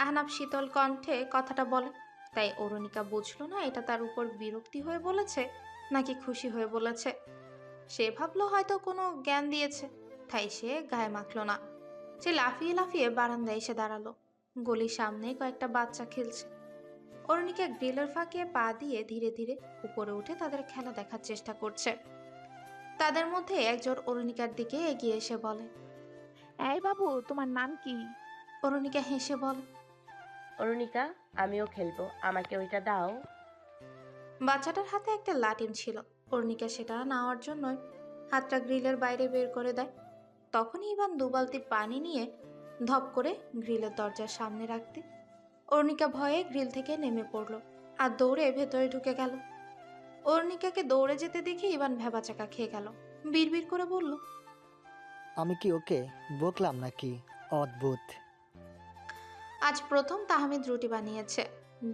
আহনাফ শীতল কণ্ঠে কথাটা বলে। তাই অরুণিকা বুঝলো না এটা তার উপর বিরক্তি হয়ে বলেছে নাকি খুশি হয়ে বলেছে। সে ভাবলো হয়তো কোনো জ্ঞান দিয়েছে, তাই সে গায়ে মাখলো না। সে লাফিয়ে লাফিয়ে বারান্দায় এসে দাঁড়ালো। গলির সামনে কয়েকটা বাচ্চা খেলছে। অরুণিকা গ্রিলের ফাঁকে পা দিয়ে ধীরে ধীরে উপরে উঠে তাদের খেলা দেখার চেষ্টা করছে। তাদের মধ্যে একজন অরুণিকার দিকে এগিয়ে এসে বলে। এই বাবু, তোমার নাম কি? অরুণিকা হেসে বলে। অরুণিকা, আমিও খেলবো, আমাকে ওইটা দাও। বাচ্চাটার হাতে একটা লাটিম ছিল। অরুণিকা সেটা নেওয়ার জন্যই হাতটা গ্রিলের বাইরে বের করে দেয়। তখনই ইভান দু বালতি পানি নিয়ে ধপ করে গ্রিলের দরজার সামনে রাখতে অরুণিকা ভয়ে গ্রিল থেকে নেমে পড়ল আর দৌড়ে ভেতরে ঢুকে গেল। অরুণিকাকে দৌড়ে যেতে দেখে ইভান ভ্যাবাচাকা খেয়ে গেল। বিড়বিড় করে বলল, আমি কি ওকে বকলাম নাকি? অদ্ভুত। আজ প্রথম তাহমিদ রুটি বানিয়েছে।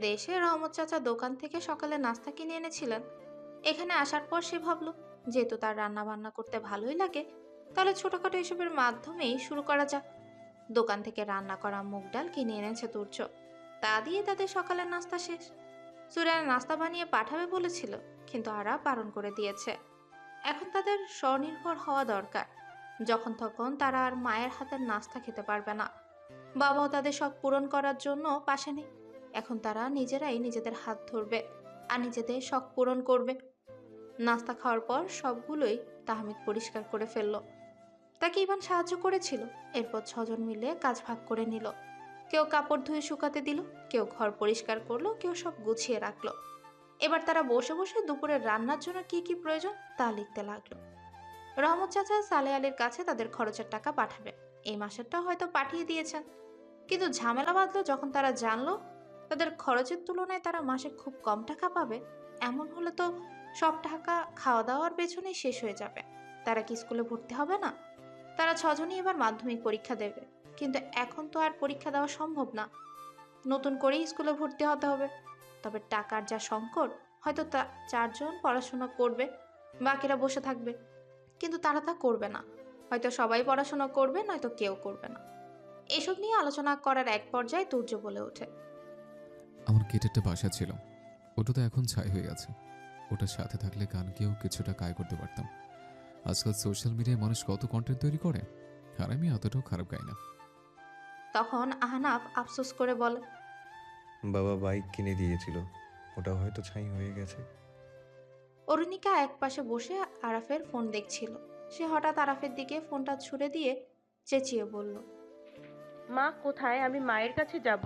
দেশে রহমত চাচা দোকান থেকে সকালে নাস্তা কিনে এনেছিলেন। এখানে আসার পর সে ভাবল, যেহেতু তার রান্না বান্না করতে ভালোই লাগে, তাহলে ছোটখাটো এসবের মাধ্যমেই শুরু করা যাক। দোকান থেকে রান্না করা মুগ ডাল কিনে এনেছে তুর্য। তা দিয়ে তাদের সকালের নাস্তা শেষ। সুরায় নাস্তা বানিয়ে পাঠাবে বলেছিল, কিন্তু আরা বারণ করে দিয়েছে। এখন তাদের স্বনির্ভর হওয়া দরকার। যখন তখন তারা আর মায়ের হাতের নাস্তা খেতে পারবে না। বাবাও তাদের শখ পূরণ করার জন্য পাশে নেই। এখন তারা নিজেরাই নিজেদের হাত ধরবে আর নিজেদের শখ পূরণ করবে। নাস্তা খাওয়ার পর সবগুলোই তাহমিদ পরিষ্কার করে ফেলল। তাকে ইভান সাহায্য করেছিল। এরপর 6জন মিলে কাজ ভাগ করে নিল। কেউ কাপড় ধুয়ে শুকাতে দিল, কেউ ঘর পরিষ্কার করলো, কেউ সব গুছিয়ে রাখলো। এবার তারা বসে বসে দুপুরের রান্নার জন্য কি কি প্রয়োজন তা লিখতে লাগলো। রহমত চাচা সালে আলীর কাছে তাদের খরচের টাকা পাঠাবে। এই মাসেরটা হয়তো পাঠিয়ে দিয়েছেন, কিন্তু ঝামেলা বাঁধলো যখন তারা জানলো তাদের খরচের তুলনায় তারা মাসে খুব কম টাকা পাবে। এমন হলে তো সব টাকা খাওয়া দাওয়ার পেছনেই শেষ হয়ে যাবে। তারা কি স্কুলে ভর্তি হবে না? তারা 6জনই এবার মাধ্যমিক পরীক্ষা দেবে, কিন্তু এখন তো আর পরীক্ষা দেওয়া সম্ভব না। নতুন করেই স্কুলে ভর্তি হতে হবে। তবে টাকার যা সংকট, হয়তো তা 4জন পড়াশোনা করবে, বাকিরা বসে থাকবে। কিন্তু তারা তা করবে না। হয়তো সবাই পড়াশোনা করবে, নয়তো কেউ করবে না। এসব নিয়ে আলোচনা করার এক পর্যায়ে তুর্য বলে ওঠে, আমার কেটে বাসা ছিল, ওটা তো এখন ছাই হয়ে গেছে। ওটার সাথে থাকলে গানকেও কিছুটা কায় করতে পারতাম। আজকাল সোশ্যাল মিডিয়ায় মানুষ কত কন্টেন্ট তৈরি করে, আর আমি অতটাও খারাপ গাই না। তখন আহনাফ আফসোস করে বলে, বাবা বাইক কিনে দিয়েছিল, ওটা হয়তো ছাই হয়ে গেছে। অরুণিকা এক পাশে বসে আরাফের ফোন দেখছিল। সে হঠাৎ আরাফের দিকে ফোনটা ছুড়ে দিয়ে চেঁচিয়ে বলল, মা কোথায়? আমি মায়ের কাছে যাব।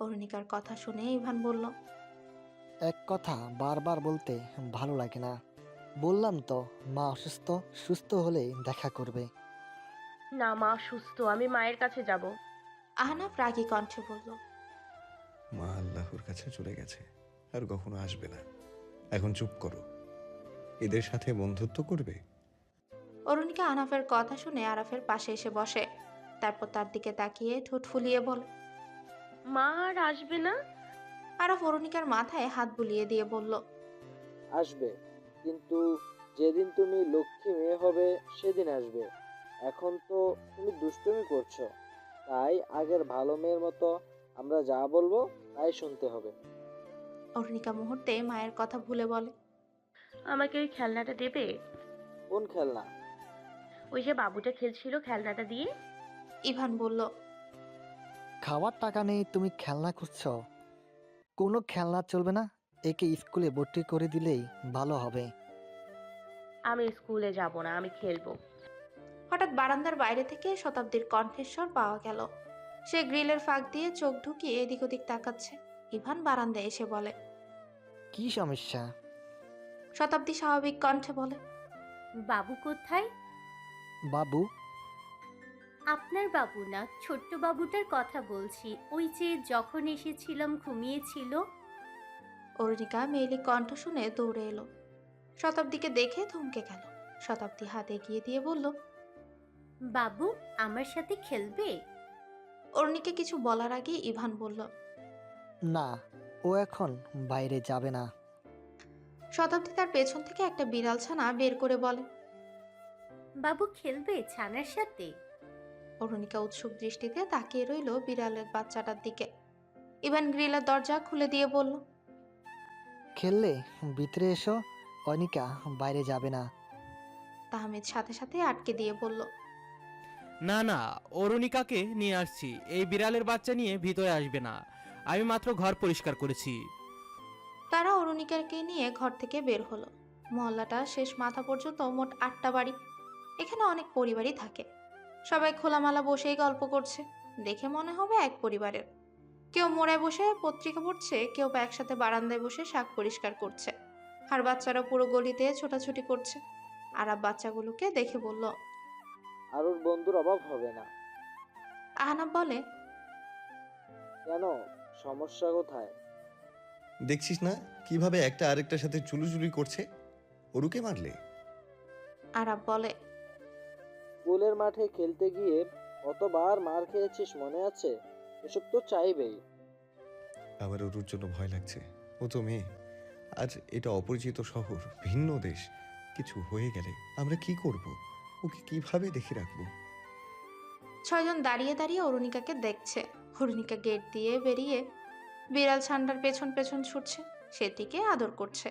অরুণিকার কথা শুনে ইভান বলল, এক কথা বারবার বলতে ভালো লাগে না। বললাম তো, মা অসুস্থ, সুস্থ হলেই দেখা করবে। না, মা সুস্থ, আমি মায়ের কাছে যাব। আহনাফ রাগী কণ্ঠে বলল, মা আল্লাহর কাছে চলে গেছে, আর কখনো আসবে না। এখন চুপ করো, এদের সাথে বন্ধুত্ব করবে। অরুণিকা আহনাফের কথা শুনে আরাফের পাশে এসে বসে। তারপর তার দিকে তাকিয়ে ঠোঁট ফুলিয়ে বলে। মা আর আসবে না? আরাফ অরুণিকার মাথায় হাত বুলিয়ে দিয়ে বলল, আসবে, কিন্তু যেদিন তুমি লক্ষ্মী মেয়ে হবে সেদিন আসবে। এখন তো তুমি দুষ্টুমি করছো, তাই আগের ভালো মেয়ের মতো আমরা যা বলবো তাই শুনতে হবে। অরুণিকা মুহূর্তে মায়ের কথা ভুলে বলে, আমাকে ওই খেলনাটা দেবে? কোন খেলনা? ওই যে বাবুটা খেলছিল খেলনাটা দিয়ে। ইভান বলল, খাওয়ার টাকা নেই, তুমি খেলনা খুঁজছো? কোনো খেলনা চলবে না, একে স্কুলে ভর্তি করে দিলেই ভালো হবে। আমি স্কুলে যাব না, আমি খেলবো। হঠাৎ বারান্দার বাইরে থেকে শতাব্দীর কণ্ঠস্বর পাওয়া গেল। সে গ্রিলের ফাঁক দিয়ে চোখ ঢুকিয়ে এদিক ওদিক তাকাচ্ছে। ইভান বারান্দায় এসে বলে, কি সমস্যা? শতাব্দী স্বাভাবিক কণ্ঠে বলে, বাবু কোথায়? বাবু? আপনার বাবু না, ছোট্ট বাবুটার কথা বলছি। ওই যে যখন এসেছিলাম ঘুমিয়েছিল। অরুণিকা মেয়েলি কণ্ঠ শুনে দৌড়ে এলো। শতাব্দীকে দেখে থমকে গেল। শতাব্দী হাত এগিয়ে দিয়ে বলল, বাবু আমার সাথে খেলবে? অরুণিকে কিছু বলার আগে ইভান বলল, না, ও এখন বাইরে যাবে না। শতাব্দী তার পেছন থেকে একটা বিড়াল ছানা বের করে বলে। বাবু খেলবে ছানার সাথে? অরুণিকা উৎসুক দৃষ্টিতে তাকিয়ে রইল বিড়ালের বাচ্চাটার দিকে। ইভান গ্রিলের দরজা খুলে দিয়ে বলল, খেললে ভিতরে এসো। অনিকা বাইরে যাবে না। তাহমিদ সাথে সাথে আটকে দিয়ে বলল, না না, অরুণিকাকে নিয়ে আসছি। এই বিড়ালের বাচ্চা নিয়ে ভিতরে আসবে না। আমি মাত্র ঘর পরিষ্কার করেছি। তারা অরুণিকাকে নিয়ে ঘর থেকে বের হলো। মহল্লাটা শেষ মাথা পর্যন্ত মোট 8টা বাড়ি। এখানে অনেক পরিবারই থাকে। সবাই খোলামেলা বসেই গল্প করছে। দেখে মনে হবে এক পরিবারের। কেউ মোড়ায় বসে পত্রিকা পড়ছে, কেউ বা একসাথে বারান্দায় বসে শাক পরিষ্কার করছে। আর বাচ্চারা পুরো গলিতে ছোটাছুটি করছে। আরাব বাচ্চাগুলোকে দেখে বলল। আরুর বন্ধুর অভাব হবে না। আহনাব বলে, কেন, সমস্যা কোথায়? দেখছিস না কিভাবে একটা আরেকটার সাথে চুলুচুলি করছে? ওরুকে মারলে? আরাব বলে, স্কুলের মাঠে খেলতে গিয়ে কতবার মার খেয়েছিস মনে আছে? এসব তো চাইবেই। আমার ওরুর জন্য ভয় লাগছে। ও তো মেয়ে, আর এটা অপরিচিত শহর, ভিন্ন দেশ। কিছু হয়ে গেলে আমরা কি করব? ওকে কিভাবে দেখে রাখবো? 6 জন দাঁড়িয়ে দাঁড়িয়ে অরুণিকাকে দেখছে। অরুণিকা গেট দিয়ে বেরিয়ে বিড়াল ছান্ডার পেছন পেছন ছুটছে, সেটিকে আদর করছে।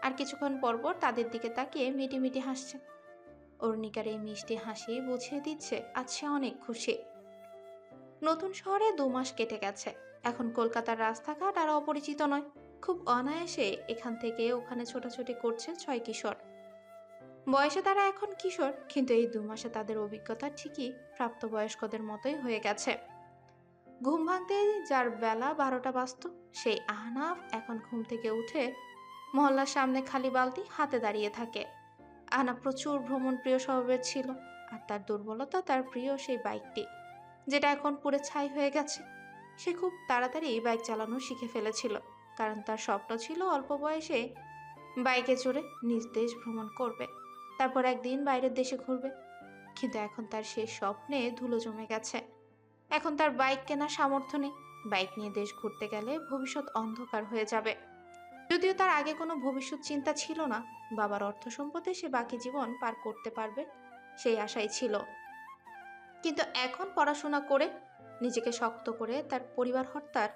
আর কিছুক্ষণ পরপর তাদের দিকে তাকিয়ে মিটি মিটি হাসছে। অরুণিকার এই মিষ্টি হাসি বুঝিয়ে দিচ্ছে আজ সে অনেক খুশি। নতুন শহরে 2 মাস কেটে গেছে। এখন কলকাতার রাস্তাঘাট আর অপরিচিত নয়। খুব অনায়াসে এখান থেকে ওখানে ছোটাছুটি করছে 6 কিশোর। বয়সে তারা এখন কিশোর, কিন্তু এই 2 মাসে তাদের অভিজ্ঞতা ঠিকই প্রাপ্তবয়স্কদের মতোই হয়ে গেছে। ঘুম ভাঙতে যার বেলা 12টা বাজত, সেই আহনাফ এখন ঘুম থেকে উঠে মহল্লার সামনে খালি বালতি হাতে দাঁড়িয়ে থাকে। আহনাফ প্রচুর ভ্রমণ প্রিয় স্বভাবের ছিল, আর তার দুর্বলতা তার প্রিয় সেই বাইকটি, যেটা এখন পুরো ছাই হয়ে গেছে। সে খুব তাড়াতাড়ি বাইক চালানো শিখে ফেলেছিল, কারণ তার স্বপ্ন ছিল অল্প বয়সে বাইকে চড়ে নিজ দেশ ভ্রমণ করবে, তারপর একদিন বাইরের দেশে ঘুরবে। কিন্তু এখন তার সেই স্বপ্নে ধুলো জমে গেছে। এখন তার বাইক কেনার সামর্থ্য নেই। বাইক নিয়ে দেশ ঘুরতে গেলে ভবিষ্যৎ অন্ধকার হয়ে যাবে। যদিও তার আগে কোনো ভবিষ্যৎ চিন্তা ছিল না, বাবার অর্থ সম্পদে সে বাকি জীবন পার করতে পারবে সেই আশাই ছিল। কিন্তু এখন পড়াশোনা করে নিজেকে শক্ত করে তার পরিবার হত্যার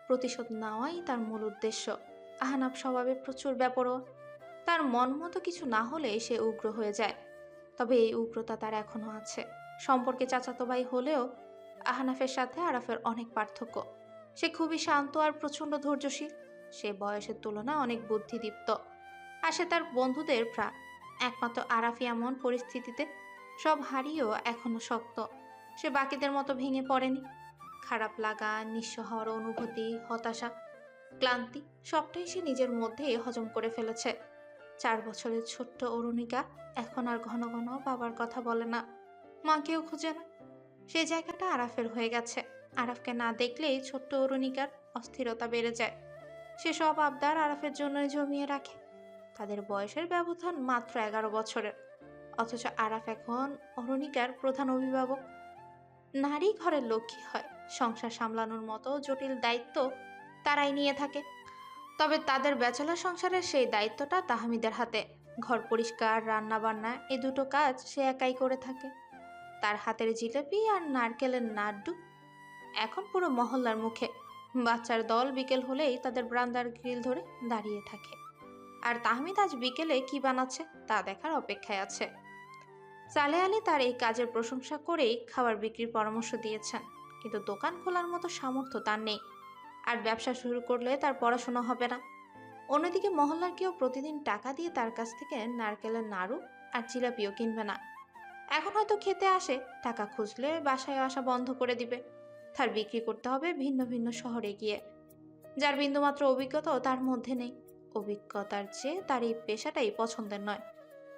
প্রতিশোধ নেওয়াই তার মূল উদ্দেশ্য। আহনাফ স্বভাবে প্রচুর বেপরোয়া। তার মন মতো কিছু না হলে সে উগ্র হয়ে যায়। তবে এই উগ্রতা তার এখনো আছে। সম্পর্কে চাচাতো ভাই হলেও আহনাফের সাথে আরাফের অনেক পার্থক্য। সে খুবই শান্ত আর প্রচণ্ড ধৈর্যশীল। সে বয়সের তুলনায় অনেক বুদ্ধিদীপ্ত, আর সে তার বন্ধুদের প্রাণ। একমাত্র আরাফি এমন পরিস্থিতিতে সব হারিয়েও এখনো শক্ত। সে বাকিদের মতো ভেঙে পড়েনি। খারাপ লাগা, নিঃস্ব হওয়ার অনুভূতি, হতাশা, ক্লান্তি সবটাই সে নিজের মধ্যেই হজম করে ফেলেছে। 4 বছরের ছোট্ট অরুণিকা এখন আর ঘন ঘন বাবার কথা বলে না, মাকেও খুঁজে না। সেই জায়গাটা আরাফের হয়ে গেছে। আরাফকে না দেখলেই ছোট্ট অরুণিকার অস্থিরতা বেড়ে যায়। সে সব আবদার আরাফের জন্যই জমিয়ে রাখে। তাদের বয়সের ব্যবধান মাত্র 11 বছরের, অথচ আরাফ এখন অরুণিকার প্রধান অভিভাবক। নারী ঘরের লক্ষ্মী হয়, সংসার সামলানোর মতো জটিল দায়িত্ব তারাই নিয়ে থাকে। তবে তাদের ব্যাচেলর সংসারের সেই দায়িত্বটা তাহমিদের হাতে। ঘর পরিষ্কার, রান্না বান্না এই দুটো কাজ সে একাই করে থাকে। তার হাতের জিলেপি আর নারকেলের নাড়ু এখন পুরো মহল্লার মুখে। বাচ্চার দল বিকেল হলেই তাদের বারান্দার গ্রিল ধরে দাঁড়িয়ে থাকে। আর তাহমিদ আজ বিকেলে কি বানাচ্ছে তা দেখার অপেক্ষায় আছে। সালেহ আলী তার এই কাজের প্রশংসা করেই খাবার বিক্রির পরামর্শ দিয়েছেন, কিন্তু দোকান খোলার মতো সামর্থ্য তার নেই। আর ব্যবসা শুরু করলে তার পড়াশোনা হবে না। অন্যদিকে মহল্লার কেউ প্রতিদিন টাকা দিয়ে তার কাছ থেকে নারকেলের নাড়ু আর জিলাপিও কিনবে না। এখন হয়তো খেতে আসে, টাকা খুঁজলে বাসায় আসা বন্ধ করে দিবে। তার বিক্রি করতে হবে ভিন্ন ভিন্ন শহরে গিয়ে, যার বিন্দুমাত্র অভিজ্ঞতাও তার মধ্যে নেই। অভিজ্ঞতার চেয়ে তার এই পেশাটাই পছন্দের নয়,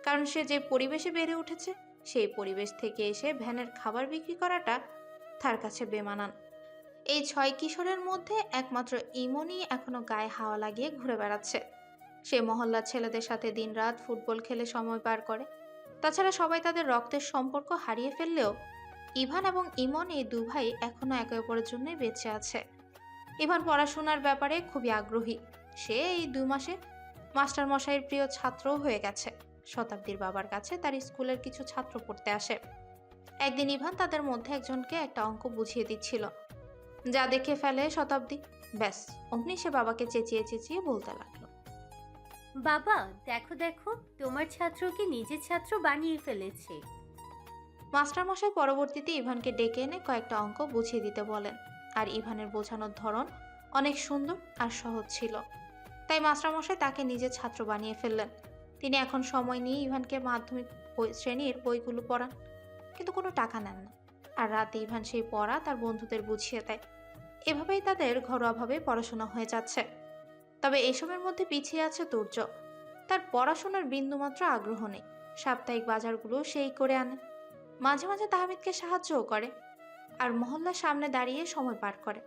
কারণ সে যে পরিবেশে বেড়ে উঠেছে সেই পরিবেশ থেকে এসে ভ্যানের খাবার বিক্রি করাটা তার কাছে বেমানান। এই 6 কিশোরের মধ্যে একমাত্র ইমনই এখনো গায়ে হাওয়া লাগিয়ে ঘুরে বেড়াচ্ছে। সে মহল্লার ছেলেদের সাথে দিনরাত ফুটবল খেলে সময় পার করে। তাছাড়া সবাই তাদের রক্তের সম্পর্ক হারিয়ে ফেললেও ইভান এবং ইমন এই 2 ভাই এখনো একে অপরের জন্য বেঁচে আছে। ইভান পড়াশোনার ব্যাপারে খুবই আগ্রহী। সে এই 2 মাসে মাস্টার মশাইয়ের প্রিয় ছাত্রও হয়ে গেছে। শতাব্দীর বাবার কাছে তার স্কুলের কিছু ছাত্র পড়তে আসে। একদিন ইভান তাদের মধ্যে একজনকে একটা অঙ্ক বুঝিয়ে দিচ্ছিল, যা দেখে ফেলে শতাব্দী। ব্যাস অমনি সে বাবাকে চেঁচিয়ে চেঁচিয়ে বলতে লাগলো, বাবা দেখো দেখো, তোমার ছাত্রকে নিজের ছাত্র বানিয়ে ফেলেছে। মাস্টারমশাই পরবর্তীতে ইভানকে ডেকে এনে কয়েকটা অঙ্ক বুঝিয়ে দিতে বলেন। আর ইভানের বোঝানোর ধরন অনেক সুন্দর আর সহজ ছিল, তাই মাস্টারমশাই তাকে নিজের ছাত্র বানিয়ে ফেললেন। তিনি এখন সময় নিয়ে ইভানকে মাধ্যমিক শ্রেণীর বইগুলো পড়ান, কিন্তু কোনো টাকা নেন না। আর রাতে ইভান সেই পড়া তার বন্ধুদের বুঝিয়ে দেয়। এভাবেই তাদের ঘরোয়াভাবে পড়াশোনা হয়ে যাচ্ছে। তবে এসবের মধ্যে পিছিয়ে আছে তুর্য। তার পড়াশোনার বিন্দুমাত্র আগ্রহ নেই। সাপ্তাহিক বাজারগুলো সেই করে আনে, মাঝে মাঝে তাহমিদকে সাহায্যও করে, আর মহল্লার সামনে দাঁড়িয়ে সময় পার করে।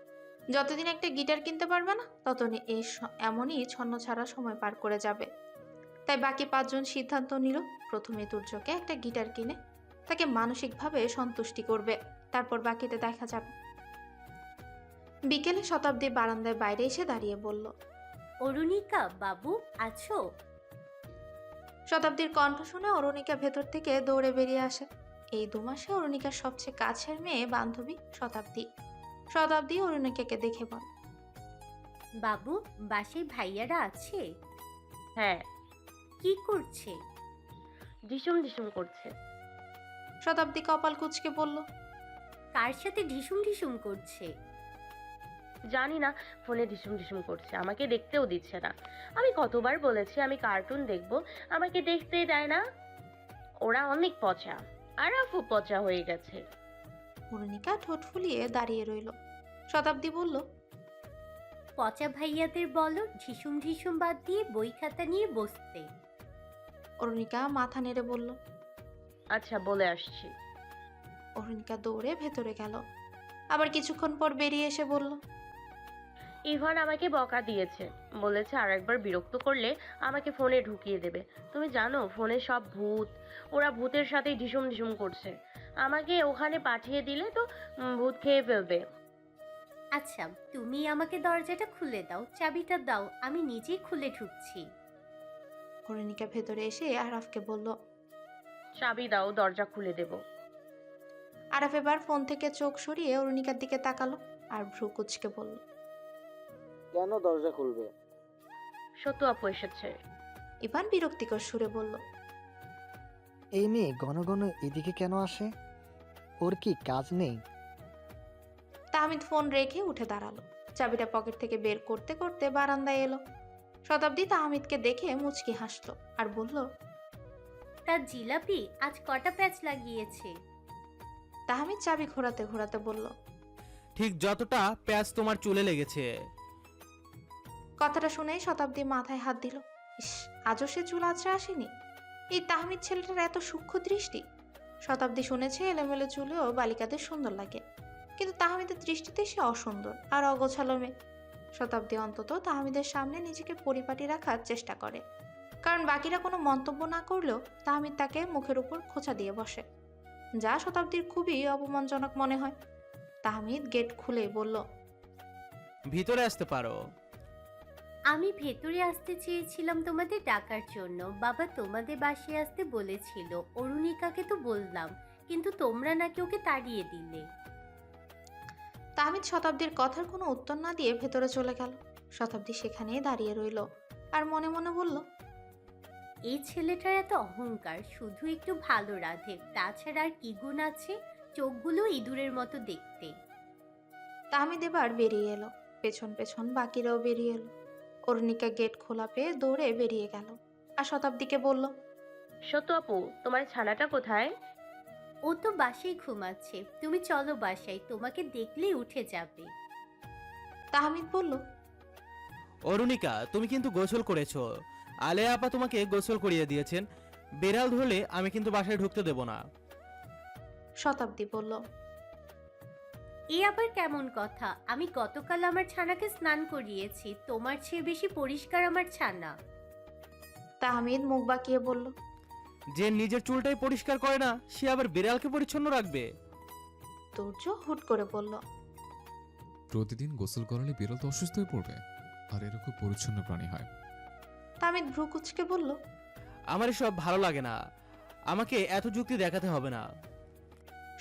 যতদিন একটা গিটার কিনতে পারবে না, ততদিন এমনই ছন্ন ছাড়া সময় পার করে যাবে। তাই বাকি 5 জন সিদ্ধান্ত নিল প্রথমে তুর্যকে একটা গিটার কিনে তাকে মানসিকভাবে সন্তুষ্টি করবে, তারপর বাকিতে দেখা যাবে। বিকেলে শতাব্দী বারান্দায় বাইরে এসে দাঁড়িয়ে বলল, অরুণিকা বাবু আছো? শতাব্দীর কণ্ঠ শুনে অরুণিকা ভেতর থেকে দৌড়ে বেরিয়ে আসে। এই 2 মাসে অরুণিকার সবচেয়ে কাছের মেয়ে বান্ধবী শতাব্দী। শতাব্দী অরুণিকাকে দেখে বল, বাবু বাসায় ভাইয়ারা আছে? হ্যাঁ, কি করছে? ঢিসুম ঢিসুম করছে। শতাব্দী কপাল কুঁচকে বলল, কার সাথে ঢিসুম ঢিসুম করছে? জানি না, ফোনে ঢিসুম ঢিসুম করছে, আমাকে দেখতেও দিচ্ছে না। আমি কতবার বলেছি আমি কার্টুন দেখবো, আমাকে দেখতেই দেয় না। ওরা অনেক পচা, আর আফু পচা হয়ে গেছে। অরুণিকা ঠোঁট ফুলিয়ে দাঁড়িয়ে রইল। শতাব্দী বলল, পচা ভাইয়াদের বলো ঢিসুম ঢিসুম বাদ দিয়ে বই খাতা নিয়ে বসতে। অরুণিকা মাথা নেড়ে বলল। আচ্ছা, বলে আসছি। অরুণিকা দৌড়ে ভেতরে গেল। আবার কিছুক্ষণ পর বেরিয়ে এসে বলল, ইভান আমাকে বকা দিয়েছে, বলেছে আর একবার বিরক্ত করলে আমাকে ফোনে ঢুকিয়ে দেবে। তুমি জানো ফোনে সব ভূত, ওরা ভূতের সাথে ঢিসুম ঢিসুম করছে। আমাকে ওখানে পাঠিয়ে দিলে তো ভূত খেয়ে ফেলবে। আচ্ছা তুমি আমাকে দরজাটা খুলে দাও, চাবিটা দাও, আমি নিজেই খুলে ঢুকছি। অরুণিকা ভেতরে এসে আরাফকে বলল। চাবি দাও, দরজা খুলে দেব। আরাফ এবার ফোন থেকে চোখ সরিয়ে অরুণিকার দিকে তাকালো আর ভ্রু কুচকে বলল, কেন দরজা খুলবে? সত্যি আপু এসেছে। ইভান বিরক্তিকর সুরে বলল, এই মেয়ে ঘন ঘন এদিকে কেন আসে? ওর কি কাজ নেই? তাহমিদ ফোন রেখে উঠে দাঁড়ালো। চাবিটা পকেট থেকে বের করতে করতে বারান্দায় এলো। শতাব্দী তাহমিদকে দেখে মুচকি হাসলো আর বলল, তা জিলাপি আজ কটা প্যাচ লাগিয়েছে? তাহমিদ চাবি ঘোরাতে ঘোরাতে বলল, ঠিক যতটা প্যাচ তোমার চুলে লেগেছে। কথাটা শুনেই শতাব্দী মাথায় হাত দিল। ইস, আজও সে চুল আঁচড়ে আসেনি। এই তাহমিদ ছেলেটার এত সূক্ষ্ম দৃষ্টি। শতাব্দী শুনেছে এলোমেলো চুলেও বালিকাদের সুন্দর লাগে, কিন্তু তাহমিদের দৃষ্টিতে সে অসুন্দর আর অগোছালো মেয়ে। শতাব্দী অন্তত তাহমিদের সামনে নিজেকে পরিপাটি রাখার চেষ্টা করে, কারণ বাকিরা কোনো মন্তব্য না করলেও তাহমিদ তাকে মুখের উপর খোঁচা দিয়ে বসে, যা শতাব্দীর খুবই অপমানজনক মনে হয়। তাহমিদ গেট খুলে বলল, ভিতরে আসতে পারো। আমি ভেতরে আসতে চেয়েছিলাম তোমাদের ডাকার জন্য। বাবা তোমাদের বাসায় আসতে বলেছিল, অরুণিকাকে তো বললাম, কিন্তু তোমরা নাকি ওকে তাড়িয়ে দিলে। তাহমিদ শতাব্দীর কথার কোনো উত্তর না দিয়ে ভেতরে চলে গেল। শতাব্দী সেখানেই দাঁড়িয়ে রইল আর মনে মনে বলল, এই ছেলেটার এত অহংকার, শুধু একটু ভালো রাধে, তাছাড়া আর কি গুণ আছে? চোখগুলো ইঁদুরের মতো দেখতে। তাহমিদ এবার বেরিয়ে এলো, পেছন পেছন বাকিরাও বেরিয়ে এলো। অরুণিকা গেট খোলা পেয়ে দৌড়ে বেরিয়ে গেল আর শতাব্দীকে বলল, সত্যি আপু, তোমার ছানাটা কোথায়? ও তো বাসায় ঘুমাচ্ছে, তুমি চলো বাসায়, তোমাকে দেখলেই উঠে যাবে। তাহমিদ বলল, অরুণিকা তুমি কিন্তু গোসল করেছো। আলেয়া আপা তোমাকে গোসল করিয়ে দিয়েছেন। বেড়াল ধরলে আমি কিন্তু বাসায় ঢুকতে দেব না। শতাব্দী বলল, এ আবার কেমন কথা? আমি গতকাল আমার ছানাকে স্নান করিয়েছি, তোমার চেয়ে বেশি পরিষ্কার আমার ছানা। তাহমিদ মুখ বাঁকিয়ে বলল, যে নিজের চুলটাই পরিষ্কার করে না, সে আবার বিড়ালকে পরিচ্ছন্ন রাখবে? তুর্য হুট করে বলল, প্রতিদিন গোসল করালে বিড়াল তো অসুস্থ হয়ে পড়বে, আর এরকম পরিচ্ছন্ন প্রাণী হয়। তাহমিদ ভ্রু কুচকে বলল, আমার এসব ভালো লাগে না, আমাকে এত যুক্তি দেখাতে হবে না।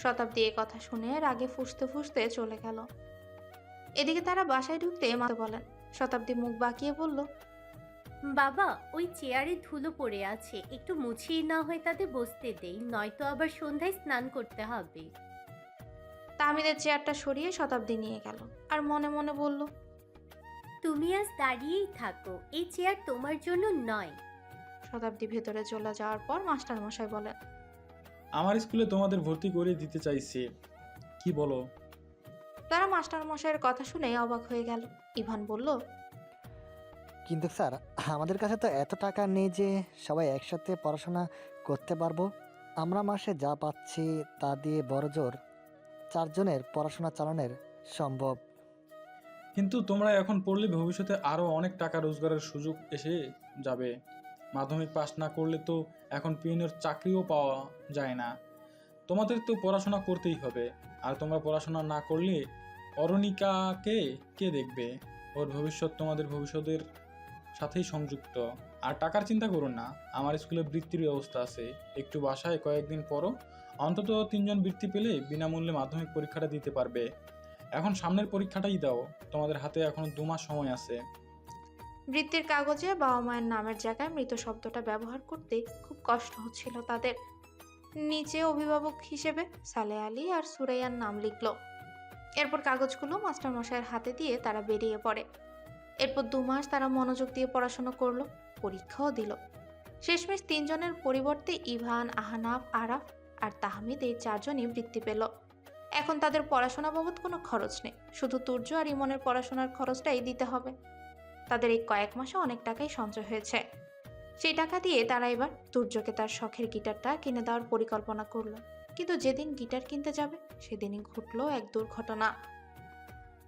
শতাব্দী এ কথা শুনে রাগে ফুঁসতে ফুঁসতে চলে গেল। এদিকে তারা বাসায় ঢুকতে মাকে বলেন। শতাব্দী মুখ বাঁকিয়ে বলল, বাবা, ওই চেয়ারে ধুলো পড়ে আছে, একটু মুছিয়ে না হয় তাতে বসতে দেই, নয়তো আবার সন্ধ্যায় স্নান করতে হবে। তাহমিদের চেয়ারটা সরিয়ে শতাব্দী নিয়ে গেল আর মনে মনে বলল, তুমি আজ দাঁড়িয়েই থাকো, এই চেয়ার তোমার জন্য নয়। শতাব্দী ভেতরে চলে যাওয়ার পর মাস্টার মশাই বলেন, আমার স্কুলে তোমাদের ভর্তি করে দিতে চাইছে, কি বলো? তারা মাস্টার মশাইয়ের কথা শুনে অবাক হয়ে গেল। ইভান বলল, কিন্তু স্যার, আমাদের কাছে তো এত টাকা নেই যে সবাই একসাথে পড়াশোনা করতে পারবো। আমরা মাসে যা পাচ্ছি তা দিয়ে বড়জোর 4 জনের পড়াশোনা চালানোর সম্ভব। কিন্তু তোমরা এখন পড়লে ভবিষ্যতে আরো অনেক টাকা রোজগারের সুযোগ এসে যাবে। মাধ্যমিক পাস না করলে তো এখন পিওনের চাকরিও পাওয়া যায় না। তোমাদের তো পড়াশোনা করতেই হবে। আর তোমরা পড়াশোনা না করলে অরুণিকাকে কে দেখবে? ওর ভবিষ্যৎ তোমাদের ভবিষ্যতের সাথেই সংযুক্ত। আর টাকার চিন্তা করুন না, আমার স্কুলে বৃত্তির ব্যবস্থা আছে। একটু বাসায় কয়েকদিন পরও অন্তত 3 জন বৃত্তি পেলে বিনামূল্যে মাধ্যমিক পরীক্ষাটা দিতে পারবে। এখন সামনের পরীক্ষাটাই দাও, তোমাদের হাতে এখনো 2 মাস সময় আছে। বৃত্তির কাগজে বাবা মায়ের নামের জায়গায় মৃত শব্দটা ব্যবহার করতে খুব কষ্ট হচ্ছিল তাদের। নিচে অভিভাবক হিসেবে সালে আলী আর সুরাইয়ার নাম লিখল। এরপর কাগজগুলো মাস্টার মশাইয়ের হাতে দিয়ে তারা বেরিয়ে পড়ে। এরপর 2 মাস তারা মনোযোগ দিয়ে পড়াশোনা করলো, পরীক্ষাও দিল। শেষমেশ 3 জনের পরিবর্তে ইভান, আহনাফ, আরাফ আর তাহমিদ এই 4 জনই বৃত্তি পেল। এখন তাদের পড়াশোনা বাবদ কোনো খরচ নেই, শুধু তুর্য আর ইমনের পড়াশোনার খরচটাই দিতে হবে। তাদের এই কয়েক মাসে অনেক টাকাই সঞ্চয় হয়েছে। সেই টাকা দিয়ে তারা এবার তুর্যকে তার শখের গিটারটা কিনে দেওয়ার পরিকল্পনা করলো। কিন্তু যেদিন গিটার কিনতে যাবে সেদিনই ঘটলো এক দুর্ঘটনা।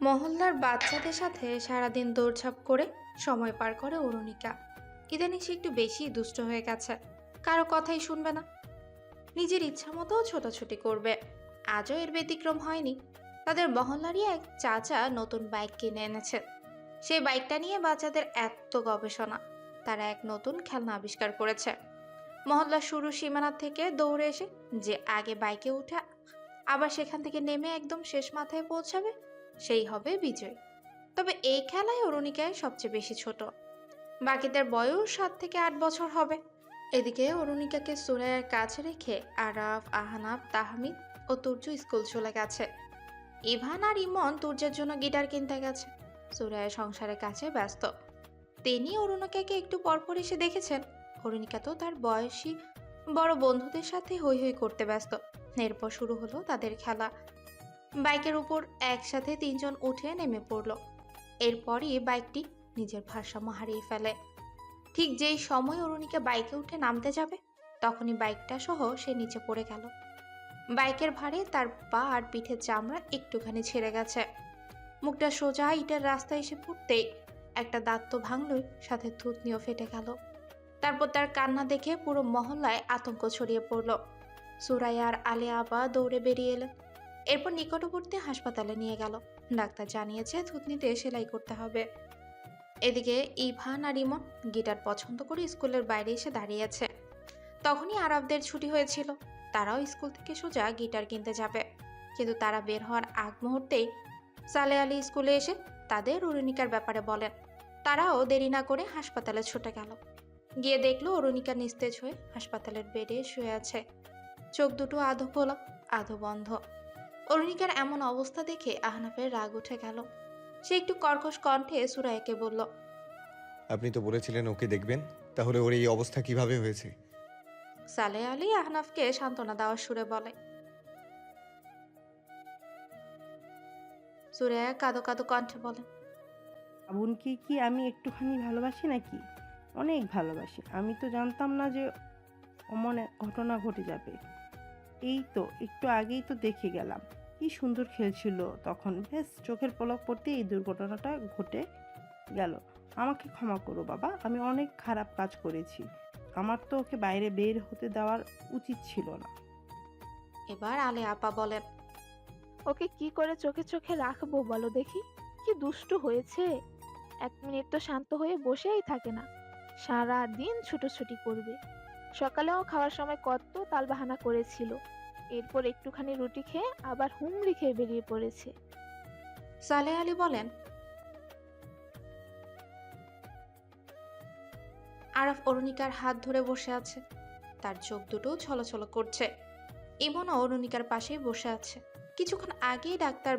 মহল্লার বাচ্চাদের সাথে সারাদিন দৌড়ঝাঁপ করে সময় পার করে অরুণিকা। ইদানিং সে একটু বেশি দুষ্ট হয়ে গেছে, কারো কথাই শুনবে না, নিজের ইচ্ছা মতো ছোটাছুটি করবে। আজও এর ব্যতিক্রম হয়নি। তাদের মহল্লারই এক চাচা নতুন বাইক কিনে এনেছে। সেই বাইকটা নিয়ে বাচ্চাদের এত গবেষণা, তারা এক নতুন খেলনা আবিষ্কার করেছে। মহল্লার শুরু সীমানা থেকে দৌড়ে এসে যে আগে বাইকে উঠে আবার সেখান থেকে নেমে একদম শেষ মাথায় পৌঁছাবে সেই হবে বিজয়। তবে এই খেলায় অরুণিকায় সবচেয়ে বেশি ছোট, বাকিদের বয়স 7 থেকে 8 বছর হবে। এদিকে অরুণিকাকে সুরাইয়ার কাছে রেখে আরাফ, আহনাফ, তাহমিদ ও তুর্য স্কুল চলে গেছে। ইভান আর ইমন তুর্যের জন্য গিটার কিনতে গেছে। সুরাইয়া সংসারের কাছে ব্যস্ত। তিনি অরুণিকাকে একটু পরপর এসে দেখেছেন। অরুণিকা তো তার বয়সী বড় বন্ধুদের সাথে হৈ হৈ করতে ব্যস্ত। এরপর শুরু হলো তাদের খেলা। বাইকের উপর একসাথে 3 জন উঠে নেমে পড়ল। এরপরই বাইকটি নিজের ভারসাম্য হারিয়ে ফেলে। ঠিক যেই সময় অরুণিকা বাইকে উঠে নামতে যাবে তখনই বাইকটা সহ সে নিচে পড়ে গেল। বাইকের ভারে তার পা আর পিঠের চামড়া একটুখানি ছেড়ে গেছে। মুখটা সোজা ইটের রাস্তায় এসে পড়তেই একটা দাঁত তো ভাঙলই, সাথে থুতনিও ফেটে গেল। তারপর তার কান্না দেখে পুরো মহল্লায় আতঙ্ক ছড়িয়ে পড়ল। সুরাইয়া আর আলিয়া আপা দৌড়ে বেরিয়ে এলেন। এরপর নিকটবর্তী হাসপাতালে নিয়ে গেল। ডাক্তার জানিয়েছে থুতনিতে সেলাই করতে হবে। এদিকে ইভান আর ইমন গিটার পছন্দ করে স্কুলের বাইরে এসে দাঁড়িয়েছে। তখনই আরবদের ছুটি হয়েছিল, তারাও স্কুল থেকে সোজা গিটার কিনতে যাবে। কিন্তু তারা বের হওয়ার আগ মুহূর্তেই সালে আলী স্কুলে এসে তাদের অরুণিকার ব্যাপারে বলেন। তারাও দেরি না করে হাসপাতালে ছুটে গেল। গিয়ে দেখলো অরুণিকা নিস্তেজ হয়ে হাসপাতালের বেডে শুয়ে আছে। চোখ দুটো আধো খোলা আধো বন্ধ। অরুণিকার এমন অবস্থা দেখে আহনাফের রাগ উঠে গেল। সে একটু কর্কশ কণ্ঠে সুরাইয়াকে বলল, আপনি তো বলেছিলেন ওকে দেখবেন, তাহলে ওর এই অবস্থা কিভাবে হয়েছে? সালে আলী আহনাফকে সান্ত্বনা দেওয়ার সুরে বলে। সুরাইয়া কাঁদো কাঁদো কণ্ঠে বলে, আবুনকে কি আমি একটুখানি ভালোবাসি নাকি? অনেক ভালোবাসি। আমি তো জানতাম না যে অমন এক ঘটনা ঘটে যাবে। এই তো একটু আগেই তো দেখে গেলাম, কি সুন্দর খেলছিল তখন, বেশ চোখের পলক পড়তে এই দুর্ঘটনাটা ঘটে গেল। আমাকে ক্ষমা করো বাবা, আমি অনেক খারাপ কাজ করেছি। আমার তো ওকে বাইরে বের হতে দেওয়ার উচিত ছিল না। এবার আলে আপা বলেন, ওকে কি করে চোখে চোখে রাখবো বলো দেখি? কি দুষ্টু হয়েছে, 1 মিনিট তো শান্ত হয়ে বসেই থাকে না, সারা দিন ছুটোছুটি করবে। সকালেও খাওয়ার সময় কত তালবাহানা করেছিল, এরপর একটুখানি রুটি খেয়ে আবার হুমড়ি খেয়ে বেরিয়ে পড়েছে। সালেহ আলী বলেন, আরাফ অরুণিকার হাত ধরে বসে আছে। তার চোখ দুটো ছলছল করছে। ইমনও অরুণিকার পাশেই বসে আছে। কিছুক্ষণ আগেই ডাক্তার